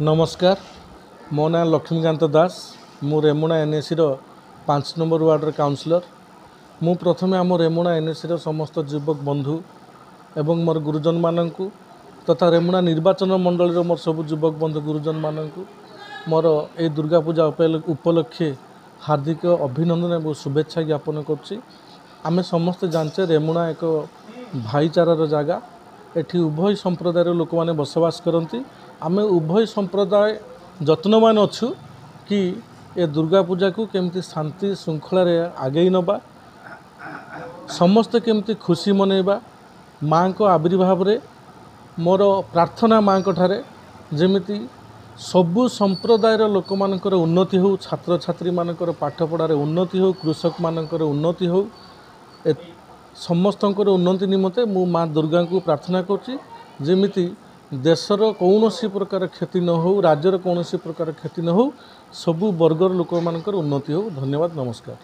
नमस्कार मो ना लक्ष्मीकांत दास मु रेमुणा एनएसी 5 नंबर वार्डर काउंसिलर। मु प्रथमे आम रेमुणा एनएसी समस्त युवक बंधु एवं मोर गुरुजन मानू तथा रेमुणा निर्वाचन मंडल मोर सब युवक बंधु गुरुजन मानू मोर ए दुर्गा पूजा उपलक्षे हार्दिक अभिनंदन और शुभेच्छा ज्ञापन करें। समस्ते जानचे रेमुणा एक भाईचारार जगह, एठी उभय संप्रदायर लोक मैंने बसवास करती। आमे उभय संप्रदाय जत्नवान अच्छु कि ए दुर्गा पूजा को केमती शांति श्रृंखला आगे नबा, समस्ते केमती खुशी मनैबा। माँ को आविर्भाव रे मोर प्रार्थना माँ को ठारे जेमिति सबु संप्रदायर लोक मानकर उन्नति हो, छात्र छात्री मानकर पाठ पढ़ार उन्नति हो, कृषक मानकर उन्नति हो, समस्तंकर उन्नति निमते मु माँ दुर्गा को प्रार्थना करछि जेमिति देशर कौन प्रकार क्षति न हो, राज्यर कौन प्रकार क्षति न हो, सबु वर्गर लोक मानकर उन्नति हो। धन्यवाद, नमस्कार।